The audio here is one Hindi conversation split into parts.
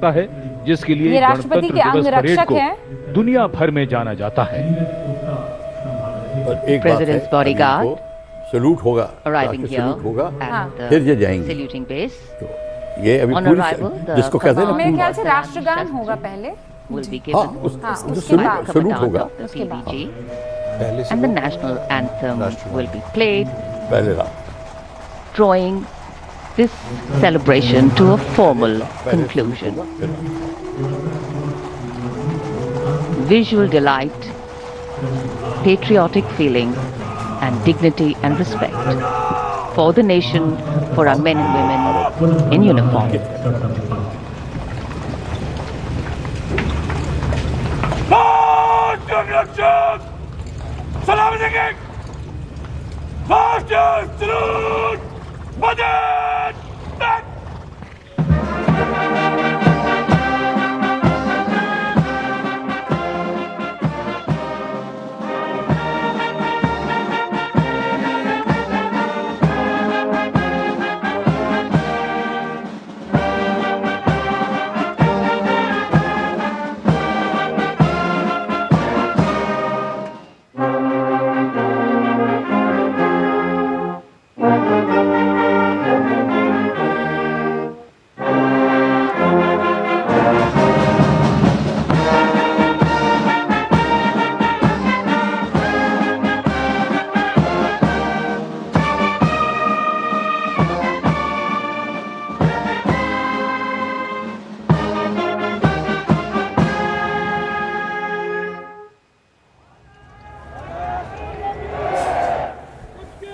करता है, जिसके लिए राष्ट्रपति गणतंत्र के अंग दिवस परेड रक्षक को हैं। दुनिया भर में जाना जाता है। और एक बात है, बॉडीगार्ड सैल्यूट होगा, arriving here सैल्यूट होगा, at फिर ये the जाएंगे। saluting base. तो ये अभी On पूरी arrival, the जिसको कहते हैं ना, मेरे ख्याल से command राष्ट्रगान होगा पहले, will be हाँ, given. उसके बाद सैल्यूट होगा उसके बाद PVG, and the national anthem will be played, पहले रात। drawing this celebration to a formal conclusion. Visual delight, patriotic feeling, and dignity and respect for the nation, for our men and women in uniform.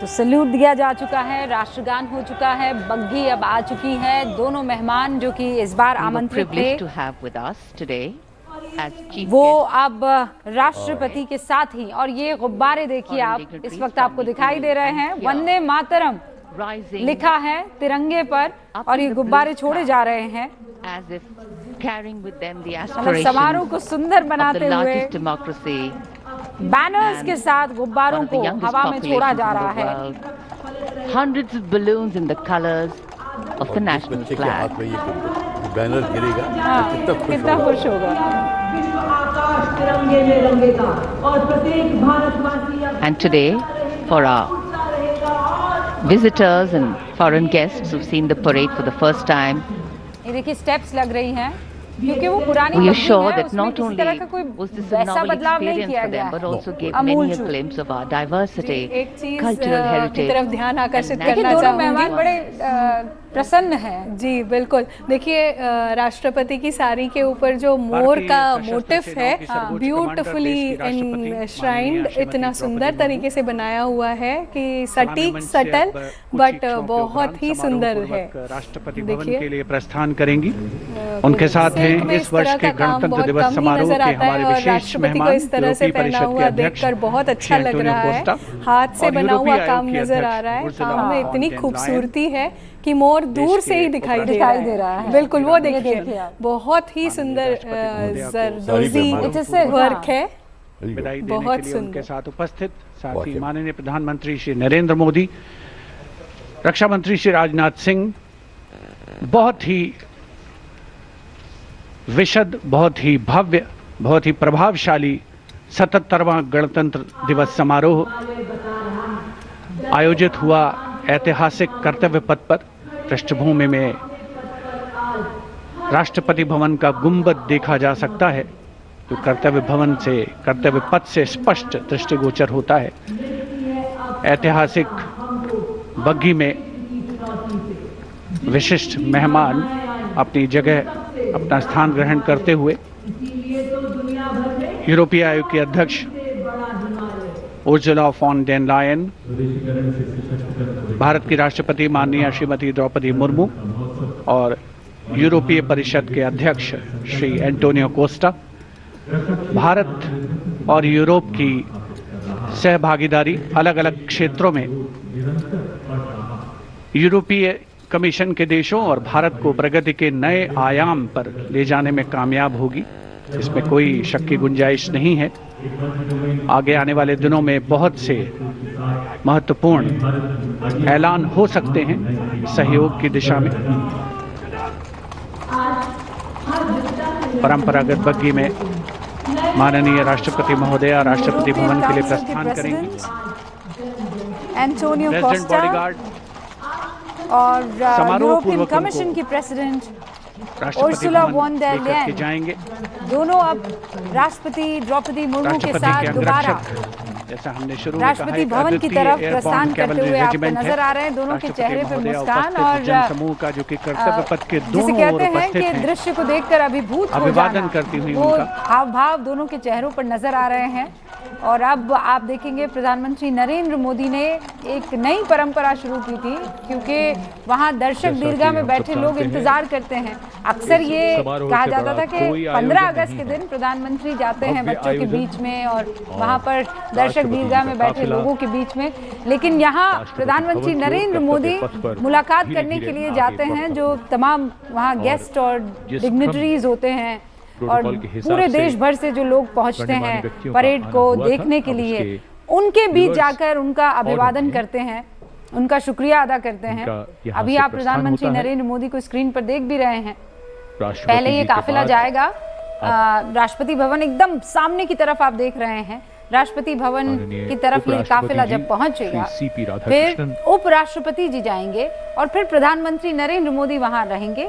तो सैल्यूट दिया जा चुका है, राष्ट्रगान हो चुका है, बग्घी अब आ चुकी है। दोनों मेहमान जो कि इस बार आमंत्रित थे, Privileged to have with us today as chief वो guest. अब राष्ट्रपति के साथ ही, और ये गुब्बारे देखिए आप, इस वक्त आपको दिखाई दे रहे हैं, वंदे मातरम Rising लिखा है तिरंगे पर, और ये गुब्बारे छोड़े जा रहे हैं, as if carrying with them the मतलब समारोह aspirations को सुंदर of बनाते the हुए largest democracy, बैनर्स के साथ गुब्बारों one of को the youngest हवा में छोड़ा populations जा in रहा the है। world. Hundreds of balloons in the colors of the national बच्चे के flag. हाथ में ये बैनर गिरेगा, हाँ, तो कितना खुश होगा। आकाश तिरंगे में रंगेगा और प्रत्येक भारतवासी And today, for our visitors and foreign guests who've seen the parade for the first time, ये देखिए स्टेप्स लग रही हैं, क्योंकि वो पुरानी we are बग्घी sure है, that उसमें not किसी only तरह का कोई was this a वैसा novel बदलाव नहीं experience किया for गया them, but है। also gave Amul many a चूक। glimpse of our diversity, एक चीज cultural की heritage. तरफ ध्यान आकर्षित देखिए, करना दोनों चाहूंगी। मेहमान बड़े प्रसन्न हैं। जी बिल्कुल, देखिए राष्ट्रपति की साड़ी के ऊपर जो मोर का मोटिफ है, ब्यूटिफुली एनश्राइंड, इतना सुंदर तरीके से बनाया हुआ है कि सटीक, सटल, बट बहुत ही सुंदर है। राष्ट्रपति भवन के लिए प्रस्थान करेंगी। उनके साथ हैं इस वर्ष के गणतंत्र दिवस समारोह के हमारे विशेष मेहमान, इस तरह से पहना हुआ देखकर बहुत अच्छा लग रहा है। हाथ से बना हुआ काम नजर आ रहा है, काम में इतनी खूबसूरती है कि मोर दूर से ही दिखाई दे रहा है। बिल्कुल, वो देखिए, बहुत ही सुंदर जरदोजी वर्क है, विदाई देने बहुत के लिए सुंदर। उनके साथ उपस्थित साथ ही माननीय प्रधानमंत्री श्री नरेंद्र मोदी, रक्षा मंत्री श्री राजनाथ सिंह, बहुत ही विशद, बहुत ही भव्य, बहुत ही प्रभावशाली 77वां गणतंत्र दिवस समारोह आयोजित हुआ। ऐतिहासिक कर्तव्य पथ पर पृष्ठभूमि में राष्ट्रपति भवन का गुंबद देखा जा सकता है, जो कर्तव्य भवन से, कर्तव्य पथ से स्पष्ट दृष्टिगोचर होता है। ऐतिहासिक बग्घी में विशिष्ट मेहमान अपनी जगह, अपना स्थान ग्रहण करते हुए यूरोपीय आयोग के अध्यक्ष उर्जुला फॉन डेर लायन, भारत की राष्ट्रपति माननीय श्रीमती द्रौपदी मुर्मू और यूरोपीय परिषद के अध्यक्ष श्री एंटोनियो कोस्टा, भारत और यूरोप की सहभागीदारी अलग अलग क्षेत्रों में यूरोपीय कमीशन के देशों और भारत को प्रगति के नए आयाम पर ले जाने में कामयाब होगी, इसमें कोई शक की गुंजाइश नहीं है। आगे आने वाले दिनों में बहुत से महत्वपूर्ण ऐलान हो सकते हैं सहयोग की दिशा में। परंपरागत बग्गी में माननीय राष्ट्रपति महोदया राष्ट्रपति भवन के लिए प्रस्थान करेंगे। एंटोनियो प्रेसिडेंट कोस्टा बॉडीगार्ड और समारोह यूरोपियन पूर्वक कमीशन उनको की प्रेसिडेंट राष्ट्रपति उर्सुला भवन वॉन डेर लेकर के लेयन जाएंगे। दोनों अब राष्ट्रपति द्रौपदी मुर्मू के राष्ट्रपति साथ के दोबारा अंगरक्षक जैसा हमने शुरू में कहा राष्ट्रपति है, भवन की अद्वितीय तरफ एयरबॉर्न प्रस्थान करते कैवलरी हुए आपको रेजिमेंट है। नजर आ रहे हैं। दोनों के राष्ट्रपति चेहरे पर महोदया मुस्कान उपस्थित और जनसमूह का जो कि कर्तव्य पथ के जिसे दोनों कहते ओर हैं उपस्थित कि हैं, दृश्य को देखकर अभिभूत हो अभिवादन जाना, करती हुई वो उनका हाव भाव दोनों के चेहरों पर नजर आ रहे हैं। और अब आप देखेंगे प्रधानमंत्री नरेंद्र मोदी ने एक नई परंपरा शुरू की थी, क्योंकि वहां दर्शक दीर्घा में बैठे लोग इंतजार करते हैं। अक्सर ये कहा जाता था कि 15 अगस्त के दिन प्रधानमंत्री जाते हैं बच्चों के बीच में और वहां पर दर्शक दीर्घा में बैठे लोगों के बीच में, लेकिन यहाँ प्रधानमंत्री नरेंद्र मोदी मुलाकात करने के लिए जाते हैं जो तमाम वहाँ गेस्ट और डिग्निटरीज होते हैं और पूरे देश भर से जो लोग पहुंचते हैं परेड को देखने के लिए, उनके बीच जाकर उनका अभिवादन करते हैं, उनका शुक्रिया अदा करते हैं। अभी आप प्रधानमंत्री नरेंद्र मोदी को स्क्रीन पर देख भी रहे हैं। पहले ये काफिला जाएगा राष्ट्रपति भवन, एकदम सामने की तरफ आप देख रहे हैं राष्ट्रपति भवन की तरफ ये काफिला जब पहुंचेगा, फिर उपराष्ट्रपति जी जाएंगे और फिर प्रधानमंत्री नरेंद्र मोदी वहां रहेंगे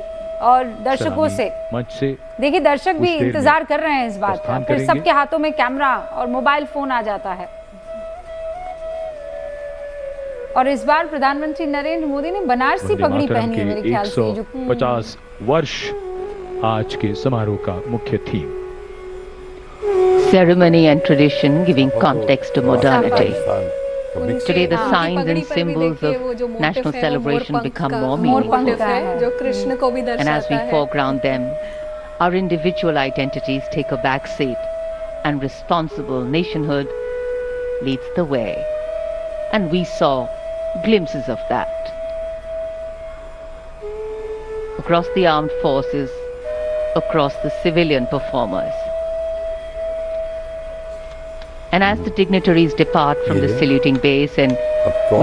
और दर्शकों से देखिए, दर्शक भी इंतजार कर रहे हैं इस बात का। फिर सबके हाथों में कैमरा और मोबाइल फोन आ जाता है। और इस बार प्रधानमंत्री नरेंद्र मोदी ने बनारसी पगड़ी पहनी है मेरे ख्याल से। 150 वर्ष आज के समारोह का मुख्य theme. Ceremony and tradition giving context to modernity. Today the signs and symbols of national celebration become more meaningful. जो कृष्ण को भी And as दर्शाता we है। foreground them, our individual identities take a back seat and responsible nationhood leads the way. And we saw glimpses of that. Across the armed forces, across the civilian performers. And as the dignitaries depart from the saluting base and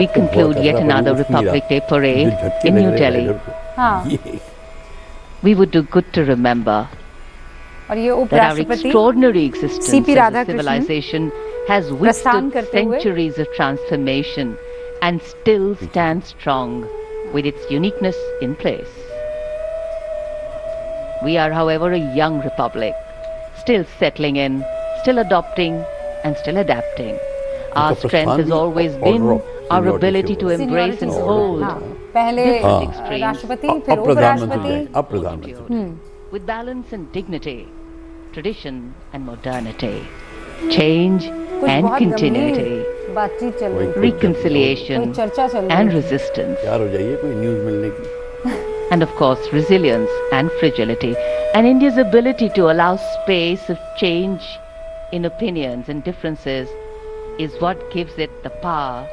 we conclude yet another Republic Day parade in New Delhi, we would do good to remember और ये that our उपराष्ट्रपति extraordinary existence CP as a Radhakrishnan civilization has प्रस्थान withstood करते हुए centuries of transformation and still stands strong with its uniqueness in place. We are, however, a young republic, still settling in, still adopting and still adapting. Our strength has always been our ability to embrace and hold पहले different extremes राष्ट्रपति फिर उपराष्ट्रपति अब प्रधानमंत्री with balance and dignity, tradition and modernity, change कुछ and बहुत continuity, गंभीर बातचीत चल रही है, reconciliation कोई चर्चा चल रही and है। resistance, तैयार हो जाइए कोई न्यूज़ मिलने की। and of course resilience and fragility, and India's ability to allow space of change in opinions and differences is what gives it the power